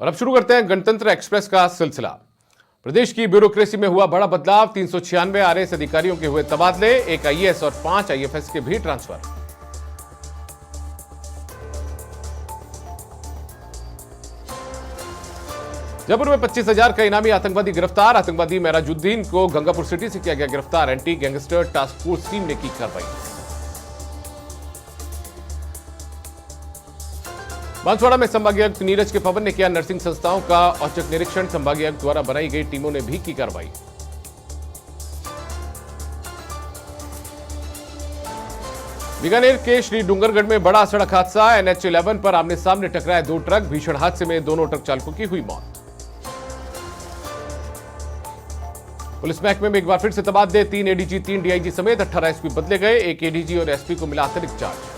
और अब शुरू करते हैं गणतंत्र एक्सप्रेस का सिलसिला। प्रदेश की ब्यूरोक्रेसी में हुआ बड़ा बदलाव। 396 आरएएस अधिकारियों के हुए तबादले, एक आईएएस और 5 आईएफएस के भी ट्रांसफर। जयपुर में 25,000 का इनामी आतंकवादी गिरफ्तार। आतंकवादी मेराजुद्दीन को गंगापुर सिटी से किया गया गिरफ्तार। Anti gangster task force team ने की कार्रवाई। बांसवाड़ा में संभागीय आयुक्त नीरज के पवन ने किया नर्सिंग संस्थाओं का औचक निरीक्षण। संभागीय आयुक्त द्वारा बनाई गई टीमों ने भी की कार्रवाई। बीकानेर के श्री डूंगरगढ़ में बड़ा सड़क हादसा। NH11 पर आमने सामने टकराए 2 ट्रक। भीषण हादसे में दोनों ट्रक चालकों की हुई मौत। पुलिस महकमे में एक बार फिर से तबादले। 3 एडीजी 3 डीआईजी समेत 18 एसपी बदले गए। एक एडीजी और एसपी को मिला अतिरिक्त चार्ज।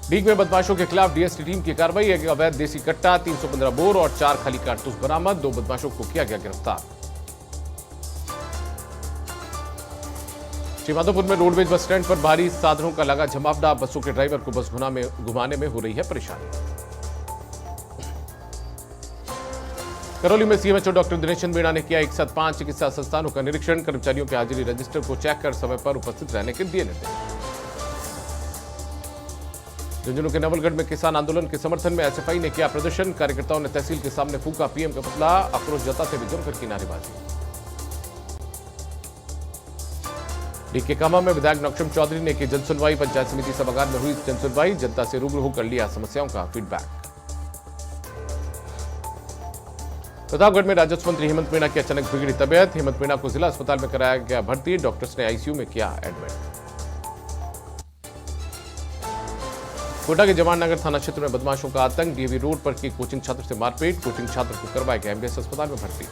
डीग में बदमाशों के खिलाफ डीएसटी टीम की कार्रवाई। एक अवैध देसी कट्टा, 315 बोर और 4 खाली कारतूस बरामद। 2 बदमाशों को किया गया गिरफ्तार। श्रीमाधोपुर में रोडवेज बस स्टैंड पर भारी साधनों का लगा जमावड़ा। बसों के ड्राइवर को बस घुमाने में हो रही है परेशानी। करौली में सीएमएचओ डॉक्टर दिनेश चंद्र मीणा ने किया एक साथ 5 चिकित्सा संस्थानों का निरीक्षण। कर्मचारियों के हाजिरी रजिस्टर को चेक कर समय पर उपस्थित रहने के दिए निर्देश। झुंझुनू के नवलगढ़ में किसान आंदोलन के समर्थन में एसएफआई ने किया प्रदर्शन। कार्यकर्ताओं ने तहसील के सामने फूंका पीएम का पुतला। आक्रोश जताते हुए जमकर की नारेबाजी। डीके कामा में विधायक नौक्षम चौधरी ने की जनसुनवाई। पंचायत समिति सभागार में हुई जनसुनवाई। जनता से रूबरू होकर लिया समस्याओं का फीडबैक। प्रतापगढ़ में राजस्व मंत्री हेमंत मीणा की अचानक बिगड़ी तबियत। हेमंत मीणा को जिला अस्पताल में कराया गया भर्ती। डॉक्टर्स ने आईसीयू में किया एडमिट। कोटा के जवान नगर थाना क्षेत्र में बदमाशों का आतंक। डीएवी रोड पर की कोचिंग छात्र से मारपीट। कोचिंग छात्र को करवाया गया एमबीएस अस्पताल में भर्ती।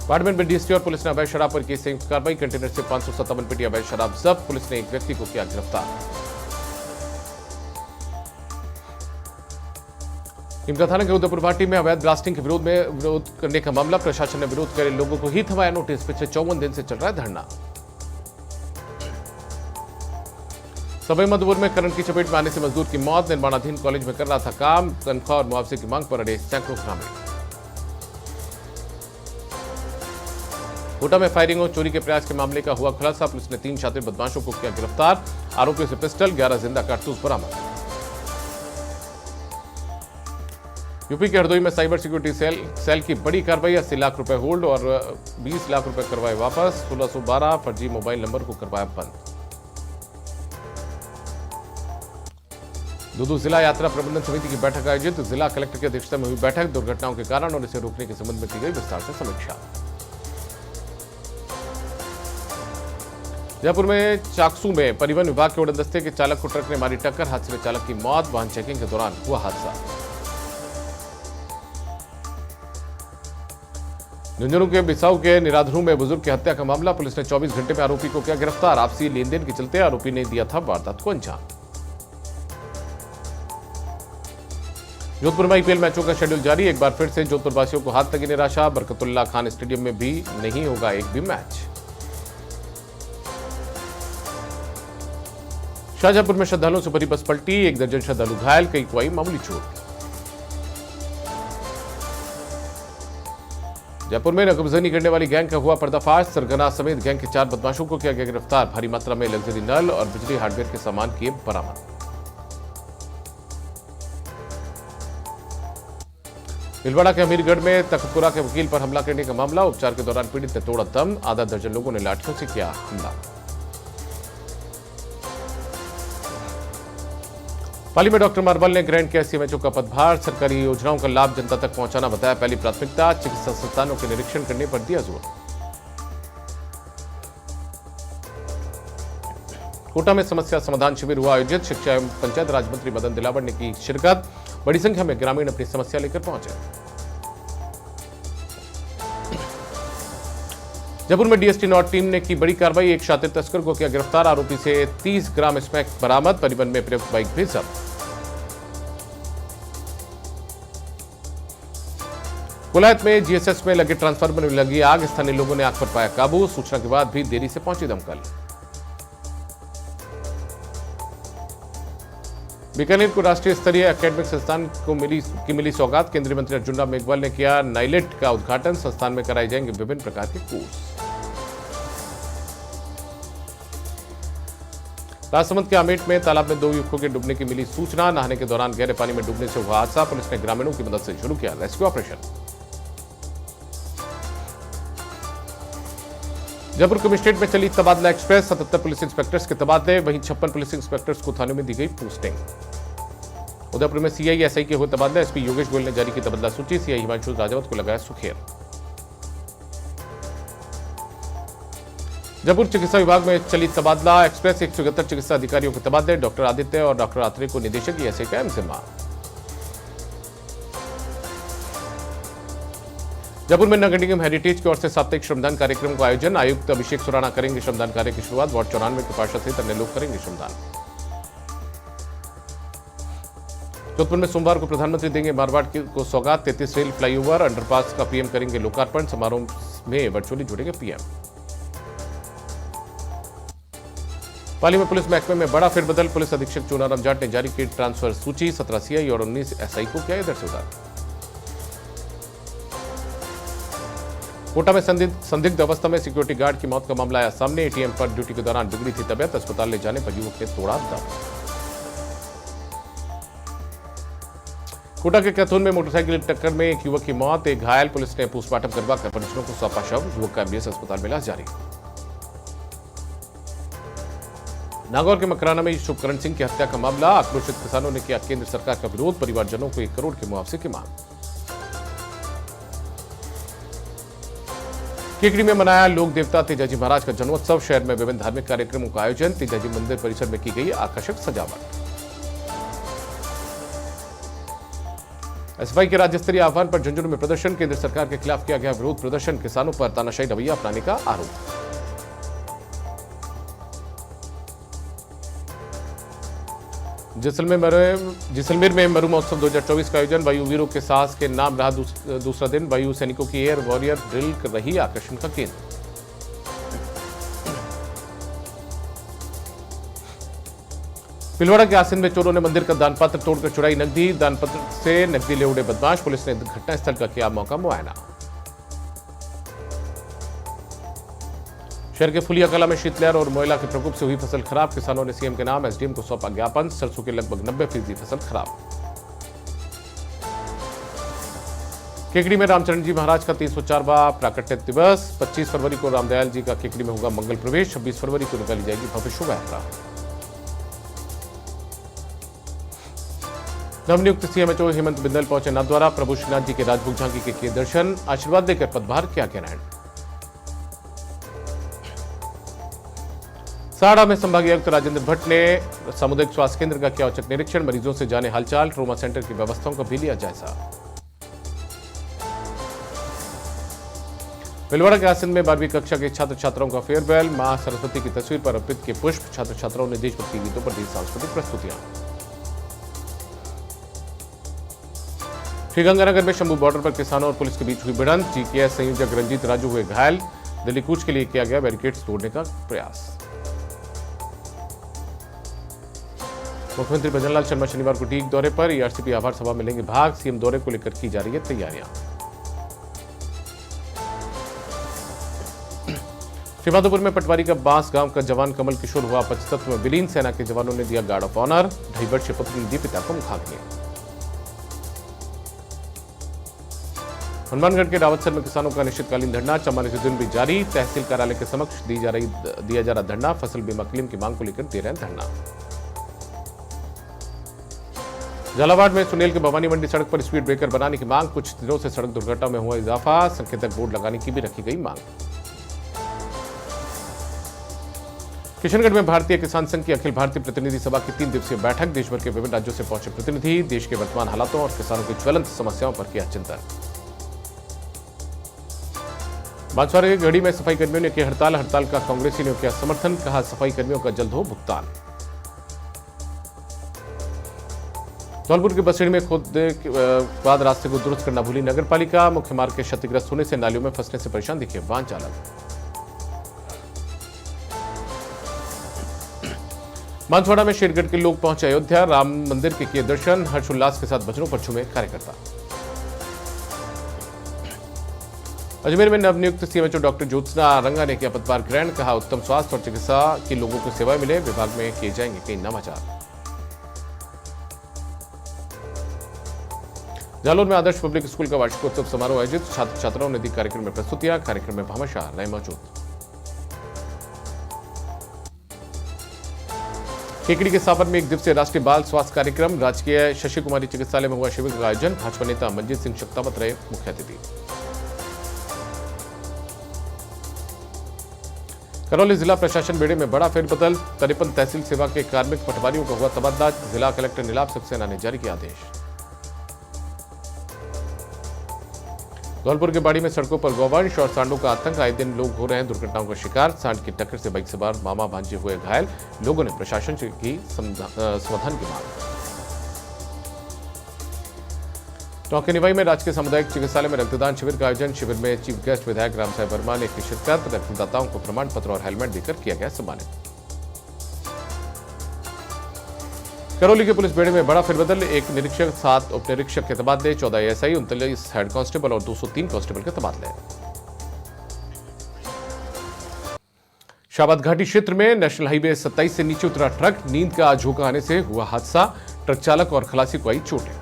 बाड़मेर में डीएसटी और पुलिस ने अवैध शराब पर की संयुक्त कार्रवाई। कंटेनर से 557 पेटी अवैध शराब जब्त। पुलिस ने एक व्यक्ति को किया गिरफ्तार। टिमका थाना के उदयपुर भाटी में अवैध ब्लास्टिंग के विरोध करने का मामला। प्रशासन ने विरोध करे लोगों को ही थमाया नोटिस। पिछले 54 दिन से चल रहा है धरना। सवाई माधोपुर में करंट की चपेट में आने से मजदूर की मौत। निर्माणाधीन कॉलेज में कर रहा था काम। तनख्वाह और मुआवजे की मांग पर अड़े सैकड़ों ग्रामीण। कोटा में फायरिंग और चोरी के प्रयास के मामले का हुआ खुलासा। पुलिस ने 3 शातिर बदमाशों को किया गिरफ्तार। आरोपियों से पिस्टल, 11 जिंदा कारतूस बरामद। यूपी के हरदोई में साइबर सिक्योरिटी सेल की बड़ी कार्रवाई। 80 लाख रुपए होल्ड और 20 लाख रुपए करवाए वापस। 1612 फर्जी मोबाइल नंबर को करवाया बंद। दूदू जिला यात्रा प्रबंधन समिति की बैठक आयोजित। जिला कलेक्टर की अध्यक्षता में हुई बैठक। दुर्घटनाओं के कारण और इसे रोकने के संबंध में की गई विस्तार से समीक्षा। जयपुर में चाकसू में परिवहन विभाग के उड़न दस्ते के चालक को ट्रक ने मारी टक्कर। हादसे में चालक की मौत। वाहन चेकिंग के दौरान हुआ हादसा। झुंझुनू के बिसाऊ के निराधनू में बुजुर्ग की हत्या का मामला। पुलिस ने 24 घंटे में आरोपी को किया गिरफ्तार। आपसी लेनदेन के चलते आरोपी ने दिया था वारदात को अंजाम। जोधपुर में आईपीएल मैचों का शेड्यूल जारी। एक बार फिर से जोधपुर वासियों को हाथ लगी निराशा। बरकतुल्ला खान स्टेडियम में भी नहीं होगा एक भी मैच। शाहजहांपुर में श्रद्धालुओं से भरी बस पलटी। 1 दर्जन श्रद्धालु घायल, कई को आई मामूली चोट। जयपुर में नकबजनी करने वाली गैंग का हुआ पर्दाफाश। सरगना समेत गैंग के 4 बदमाशों को किया गया गिरफ्तार। भारी मात्रा में लग्जरी नल और बिजली हार्डवेयर के सामान किए बरामद। भीलवाड़ा के अमीरगढ़ में तख्तपुरा के वकील पर हमला करने का मामला। उपचार के दौरान पीड़ित ने तोड़ा दम। आधा दर्जन लोगों ने लाठियों से किया हमला। पाली में डॉक्टर मार्बल ने ग्रैंड किया सीएमएचओ का पदभार। सरकारी योजनाओं का लाभ जनता तक पहुंचाना बताया पहली प्राथमिकता। चिकित्सा संस्थानों के निरीक्षण करने पर दिया जोर। कोटा में समस्या समाधान शिविर हुआ आयोजित। शिक्षा एवं पंचायत राज मंत्री मदन दिलावर ने की शिरकत। बड़ी संख्या में ग्रामीण अपनी समस्या लेकर पहुंचे। जयपुर में डीएसटी नॉट टीम ने की बड़ी कार्रवाई। एक शातिर तस्कर को किया गिरफ्तार। आरोपी से 30 ग्राम स्मैक बरामद। परिवहन में प्रयुक्त बाइक भी जब्त। कोलायत में जीएसएस में लगे ट्रांसफार्मर में लगी आग। स्थानीय लोगों ने आग पर पाया काबू। सूचना के बाद भी देरी से पहुंची दमकल। बीकानेर को राष्ट्रीय स्तरीय एकेडमिक संस्थान को मिली सौगात। केंद्रीय मंत्री अर्जुन राम मेघवाल ने किया नाइलेट का उद्घाटन। संस्थान में कराए जाएंगे विभिन्न प्रकार के कोर्स। राजसमंद के आमेट में तालाब में 2 युवकों के डूबने की मिली सूचना। नहाने के दौरान गहरे पानी में डूबने से हुआ हादसा। पुलिस ने ग्रामीणों की मदद से शुरू किया रेस्क्यू ऑपरेशन। जयपुर कमिश्नरेट में चली तबादला एक्सप्रेस। 77 पुलिस इंस्पेक्टर्स के तबादले। वहीं 56 पुलिस इंस्पेक्टर्स को थानों में दी गई पोस्टिंग। उदयपुर में सीआई एसआई के हुए तबादला। एसपी योगेश गोयल ने जारी की तबादला सूची। सीआई हिमांशु राजावत को लगाया सुखेर। जयपुर चिकित्सा विभाग में चली तबादला एक्सप्रेस। 171 चिकित्सा अधिकारियों के तबादले। डॉक्टर आदित्य और डॉक्टर आत्रे को निदेशक एसआई का जिम्मा। जयपुर में नगर निगम हेरिटेज की ओर से साप्ताहिक श्रमदान कार्यक्रम का आयोजन। आयुक्त अभिषेक सुराना करेंगे श्रमदान कार्य की शुरुआत। वार्ड 94 के पार्षद सहित अन्य लोग करेंगे श्रमदान। जोधपुर में सोमवार को प्रधानमंत्री देंगे मारवाड़ को सौगात। 33 रेल फ्लाईओवर अंडरपास का पीएम करेंगे लोकार्पण। समारोह में वर्चुअली जुड़ेंगे पीएम। पाली में पुलिस महकमे में बड़ा फेरबदल। पुलिस अधीक्षक चूनाराम जाट ने जारी की ट्रांसफर सूची। 17 सीआई और 19 एसआई को किया इधर से उधर। कोटा में संदिग्ध अवस्था में सिक्योरिटी गार्ड की मौत का मामला आया सामने। एटीएम पर ड्यूटी के दौरान बिगड़ी थी तबियत। अस्पताल ले जाने पर युवक ने तोड़ा दम। कोटा के कैथून में मोटरसाइकिल टक्कर में एक युवक की मौत, एक घायल। पुलिस ने पोस्टमार्टम करवाकर परिजनों को सौंपा शव। युवक का एमबीएस अस्पताल में इलाज जारी। नागौर के मकराना में शुभकरण सिंह की हत्या का मामला। आक्रोशित किसानों ने किया केंद्र सरकार का विरोध। परिवारजनों को 1 करोड़ के मुआवजे की मांग। केकड़ी में मनाया लोक देवता तेजाजी महाराज का जन्मोत्सव। शहर में विभिन्न धार्मिक कार्यक्रमों का आयोजन। तेजाजी मंदिर परिसर में की गई आकर्षक सजावट। एसएफआई के राज्य स्तरीय आह्वान पर झुंझुनू में प्रदर्शन। केंद्र सरकार के खिलाफ किया गया विरोध प्रदर्शन। किसानों पर तानाशाही रवैया अपनाने का आरोप। जैसलमेर में मरु महोत्सव 2024 का आयोजन। वायु वीरों के साहस के नाम रहा दूसरा दिन। वायु सैनिकों की एयर वॉरियर ड्रिल रही आकर्षण का केंद्र। पिलवाड़ा के आसिन में चोरों ने मंदिर का दानपत्र तोड़कर चुराई नकदी। दानपत्र से नकदी ले उड़े बदमाश। पुलिस ने घटनास्थल का किया मौका मुआयना। शहर के फुलिया कला में शीतलहर और मोयला के प्रकोप से हुई फसल खराब। किसानों ने सीएम के नाम एसडीएम को सौंपा ज्ञापन। सरसों के लगभग 90% फसल खराब। केकड़ी में रामचरण जी महाराज का 304वां प्राकट्य दिवस। 25 फरवरी को रामदयाल जी का केकड़ी में होगा मंगल प्रवेश। 26 फरवरी को निकाली जाएगी भव्य शोभा यात्रा। नवनियुक्त सीएमएचओ हेमंत बिंदल पहुंचे नाथद्वारा। प्रभु श्रीनाथ जी के राजभोग झांकी के किए दर्शन। आशीर्वाद देकर पदभार किया ग्रहण। साड़ा में संभागीय आयुक्त राजेंद्र भट्ट ने सामुदायिक स्वास्थ्य केंद्र का किया औचक निरीक्षण। मरीजों से जाने हालचाल। ट्रोमा सेंटर की व्यवस्थाओं का भी लिया जायजा। भिलवाड़ा के आसिन में 12वीं कक्षा के छात्र छात्राओं का फेयरवेल। मां सरस्वती की तस्वीर पर अर्पित किए पुष्प। छात्र छात्राओं ने देशभक्ति गीतों पर दी सांस्कृतिक प्रस्तुतियां। श्रीगंगानगर में शंभू बॉर्डर पर किसानों और पुलिस के बीच हुई भिड़ंत। जीपीएस संयोजक रंजीत राजू हुए घायल। दिल्ली कूच के लिए किया गया बैरिकेड्स तोड़ने का प्रयास। मुख्यमंत्री भजनलाल शर्मा शनिवार को टीक दौरे पर। ईआरसीपी आभार सभा में लेंगे भाग। सीएम दौरे को लेकर की जा रही है तैयारियां। श्रीमाधोपुर में पटवारी का बांस गांव का जवान कमल किशोर हुआ पंचतत्व में विलीन। सेना के जवानों ने दिया गार्ड ऑफ ऑनर। 2.5 वर्षीय पुत्र ने दी पिता को मुखाग्नि। हनुमानगढ़ के रावतसर में किसानों का अनिश्चितकालीन धरना। 44 दिन भी जारी। तहसील कार्यालय के समक्ष दिया जा रहा धरना। फसल बीमा क्लेम की मांग को लेकर दे रहे हैं धरना। झालावाड़ में सुनेल के भवानी मंडी सड़क पर स्पीड ब्रेकर बनाने की मांग। कुछ दिनों से सड़क दुर्घटना में हुआ इजाफा। संकेतक बोर्ड लगाने की भी रखी गई मांग। किशनगढ़ में भारतीय किसान संघ की अखिल भारतीय प्रतिनिधि सभा की 3 दिवसीय बैठक। देश भर के विभिन्न राज्यों से पहुंचे प्रतिनिधि। देश के वर्तमान हालातों और किसानों की ज्वलंत समस्याओं पर किया चिंतन। बांसवाड़ा के गढ़ी में सफाई कर्मियों ने किया हड़ताल का कांग्रेसी ने किया समर्थन। कहा सफाई कर्मियों का जल्द हो भुगतान। धौलपुर के बसेड़ी में खुद बाद रास्ते को दुरुस्त करना भूली नगर पालिका। मुख्य मार्ग के क्षतिग्रस्त होने से नालियों में फंसने से परेशान दिखे वाहन चालक। बांसवाड़ा में शेरगढ़ के लोग पहुंचे अयोध्या, राम मंदिर के किए दर्शन, हर्षोल्लास के साथ भजनों पर झूमे कार्यकर्ता। अजमेर में नवनियुक्त सीएमएचओ डॉक्टर ज्योत्सना रंगा ने किया पदभार ग्रहण, कहा उत्तम स्वास्थ्य और चिकित्सा की लोगों को सेवाएं मिले, विभाग में किए जाएंगे कई नवाचार। जालोर में आदर्श पब्लिक स्कूल का वार्षिकोत्सव समारोह आयोजित, छात्र छात्राओं ने दी कार्यक्रम में प्रस्तुतियां, कार्यक्रम में भामाशाह रहे मौजूद। केकड़ी के सापर में एक दिवसीय राष्ट्रीय बाल स्वास्थ्य कार्यक्रम, राजकीय शशि कुमारी चिकित्सालय में हुआ शिविर का आयोजन, भाजपा नेता मंजीत सिंह शक्तावत रहे मुख्य अतिथि। करौली जिला प्रशासन बेड़े में बड़ा फेरबदल, 53 तहसील सेवा के कार्मिक पटवारियों का हुआ तबादला, जिला कलेक्टर नीलाभ सक्सेना ने जारी किया आदेश। धौलपुर के बाड़ी में सड़कों पर गौवंश और सांडों का आतंक, आए दिन लोग हो रहे हैं दुर्घटनाओं का शिकार, सांड की टक्कर से बाइक सवार मामा भांजे हुए घायल, लोगों ने प्रशासन से की समाधान की मांग। टोंके निवाई में राजकीय सामुदायिक चिकित्सालय में रक्तदान शिविर का आयोजन, शिविर में चीफ गेस्ट विधायक राम साहब वर्मा ने की शिरकत, रक्तदाताओं को प्रमाण पत्र और हेलमेट देकर किया गया सम्मानित। करौली के पुलिस बेड़े में बड़ा फेरबदल, एक निरीक्षक 7 उप निरीक्षक के तबादले, 14 एएसआई, 39 हेड कांस्टेबल और 203 कांस्टेबल के तबादले। शाहबाद घाटी क्षेत्र में नेशनल हाईवे 27 से नीचे उतरा ट्रक, नींद का झोंका आने से हुआ हादसा, ट्रक चालक और खलासी को आई चोटें।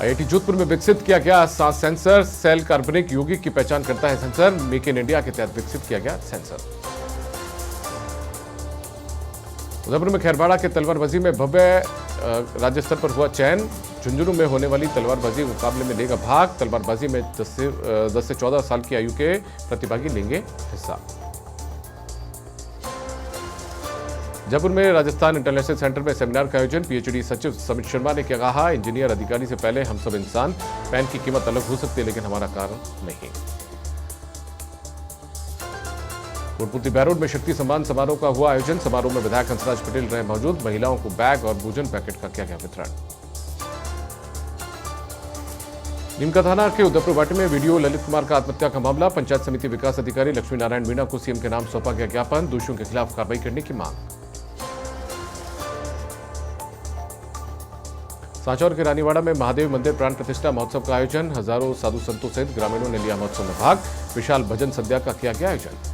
आईआईटी जोधपुर में विकसित किया गया सांस सेंसर, सेल कार्बनिक यौगिक की पहचान करता है सेंसर, मेक इन इंडिया के तहत विकसित किया गया सेंसर। उदयपुर में खैरवाड़ा के तलवारबाजी में भव्य राज्य स्तर पर हुआ चयन, झुंझुनू में होने वाली तलवारबाजी मुकाबले में लेगा भाग, तलवारबाजी में 10 से 14 साल की आयु के प्रतिभागी लेंगे हिस्सा। जयपुर में राजस्थान इंटरनेशनल सेंटर में सेमिनार का आयोजन, पीएचडी सचिव समित शर्मा ने क्या कहा, इंजीनियर अधिकारी से पहले हम सब इंसान, पैन की कीमत अलग हो सकती है लेकिन हमारा कारण नहीं। कोटपुतली बैरोड में शक्ति सम्मान समारोह का हुआ आयोजन, समारोह में विधायक हंसराज पटेल रहे मौजूद, महिलाओं को बैग और भोजन पैकेट का किया गया वितरण। नीमका थाना के उदयपुर वाटी में वीडियो ललित कुमार का आत्महत्या का मामला, पंचायत समिति विकास अधिकारी लक्ष्मी नारायण मीणा को सीएम के नाम सौंपा गया ज्ञापन, दोषियों के खिलाफ कार्रवाई करने की मांग। सांचौर के रानीवाड़ा में महादेव मंदिर प्राण प्रतिष्ठा महोत्सव का आयोजन, हजारों साधु संतों सहित ग्रामीणों ने लिया महोत्सव में भाग, विशाल भजन संध्या का किया गया आयोजन।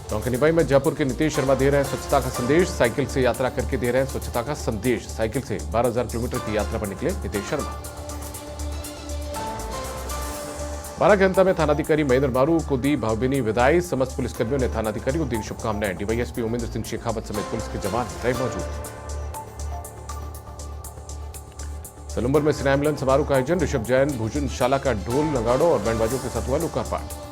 टोंके निवाई में जयपुर के नीतीश शर्मा दे रहे हैं स्वच्छता का संदेश, साइकिल से यात्रा करके दे रहे हैं स्वच्छता का संदेश, साइकिल से 12,000 किलोमीटर की यात्रा पर निकले नीतीश शर्मा। बारह घंटा में थानाधिकारी महेंद्र मारू को दी भावभीनी विदाई, समस्त पुलिसकर्मियों ने थानाधिकारी को दी शुभकामनाएं, डीवाईएसपी उमेंद्र सिंह शेखावत समेत पुलिस के जवान रहे मौजूद। सलूम्बर में सेना एम्बुलेंस समारोह का आयोजन, ऋषभ जैन भोजनशाला का ढोल नगाड़ों और बैंड के साथ हुआ लोकार्पण।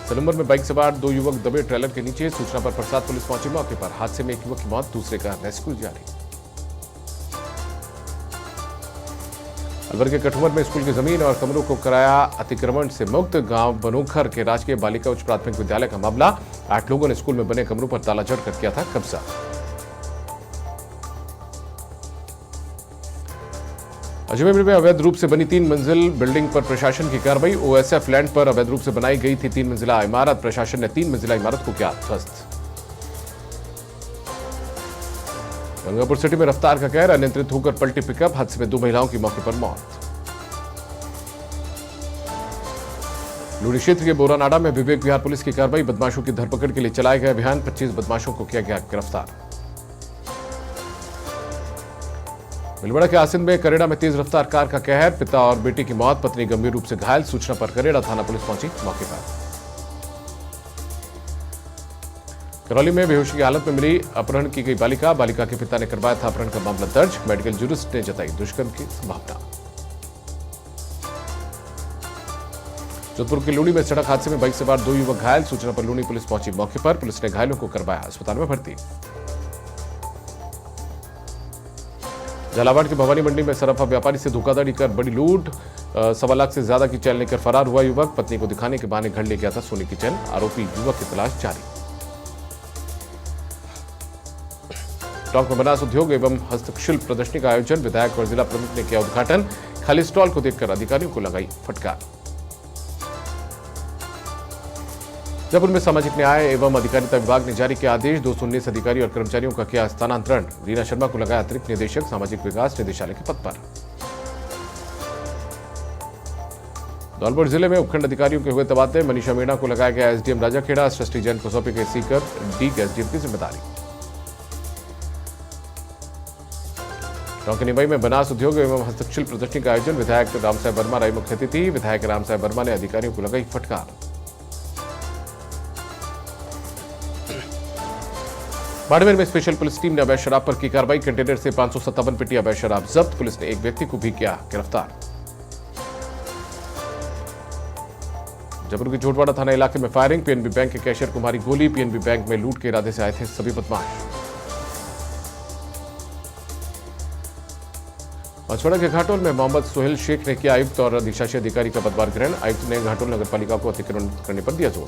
सलूम्बर में बाइक सवार 2 युवक दबे ट्रेलर के नीचे, सूचना पर प्रसाद पुलिस पहुंची मौके पर, हादसे में एक युवक की मौत, दूसरे का रेस्क्यू जारी। अलवर के कठुमर में स्कूल की जमीन और कमरों को कराया अतिक्रमण से मुक्त, गांव बनोखर के राजकीय बालिका उच्च प्राथमिक विद्यालय का मामला, 8 लोगों ने स्कूल में बने कमरों पर ताला जड़कर किया था कब्जा। अजमेर में अवैध रूप से बनी 3 मंजिल बिल्डिंग पर प्रशासन की कार्रवाई, ओएसएफ लैंड पर अवैध रूप से बनाई गई थी 3 मंजिला इमारत, प्रशासन ने 3 मंजिला इमारत को किया ध्वस्त। गंगापुर सिटी में रफ्तार का कहर, अनियंत्रित होकर पलटी पिकअप, हादसे में 2 महिलाओं की मौके पर मौत। लूनी क्षेत्र के बोरानाडा में विवेक विहार पुलिस की कार्रवाई, बदमाशों की धरपकड़ के लिए चलाए गए अभियान, 25 बदमाशों को किया गया गिरफ्तार। भिलवाड़ा के आसिंद में करेड़ा में तेज रफ्तार कार का कहर, पिता और बेटी की मौत, पत्नी गंभीर रूप से घायल, सूचना पर करेड़ा थाना पुलिस पहुंची मौके पर। करौली में बेहोशी की हालत में मिली अपहरण की गई बालिका, बालिका के पिता ने करवाया था अपहरण का मामला दर्ज, मेडिकल जूरिस्ट ने जताई दुष्कर्म की संभावना। जोधपुर के लूनी में सड़क हादसे में बाइक सवार 2 युवक घायल, सूचना पर लूनी पुलिस पहुंची मौके पर, पुलिस ने घायलों को करवाया अस्पताल में भर्ती। झालावाड़ के भवानी मंडी में सराफा व्यापारी से धोखाधड़ी कर बड़ी लूट, 1.25 लाख से ज्यादा की चैन लेकर फरार हुआ युवक, पत्नी को दिखाने के बहाने घर ले गया था सोने की चैन, आरोपी युवक की तलाश जारी। टोंक में बनास उद्योग एवं हस्तशिल्प प्रदर्शनी का आयोजन, विधायक और जिला प्रमुख ने किया उद्घाटन, खाली स्टॉल को देखकर अधिकारियों को लगाई फटकार। जयपुर में सामाजिक न्याय एवं अधिकारिता विभाग ने जारी किया आदेश। 219 अधिकारी और कर्मचारियों का किया स्थानांतरण। रीना शर्मा को लगाया अतिरिक्त निदेशक सामाजिक विकास निदेशालय के पद पर। धौलपुर जिले में उपखंड अधिकारियों के हुए तबादले। मनीषा मीणा को लगाया गया एसडीएम राजाखेड़ा। सृष्टि जैन को सौंपी गई सीकर डी के एसडीएम की जिम्मेदारी। टोंक निवाई में बनास उद्योग एवं हस्तशिल्प प्रदर्शनी का आयोजन। विधायक रामसाहेब वर्मा रहे मुख्य अतिथि। विधायक रामसाहेब वर्मा ने अधिकारियों को लगाई फटकार। बाड़मेर में स्पेशल पुलिस टीम ने अवैध शराब पर की कार्रवाई। कंटेनर से 557 पेटी अवैध शराब जब्त। पुलिस ने एक व्यक्ति को भी किया गिरफ्तार। जयपुर के झोटवाड़ा थाना इलाके में फायरिंग। पीएनबी बैंक के कैशियर को मारी गोली। पीएनबी बैंक में लूट के इरादे से आए थे सभी बदमाश। बांसवाड़ा के घाटोल में मोहम्मद सोहेल शेख ने किया आयुक्त और अधिशासी अधिकारी का पदभार ग्रहण। आयुक्त ने घाटोल नगर पालिका को अतिक्रमण करने पर दिया जोर।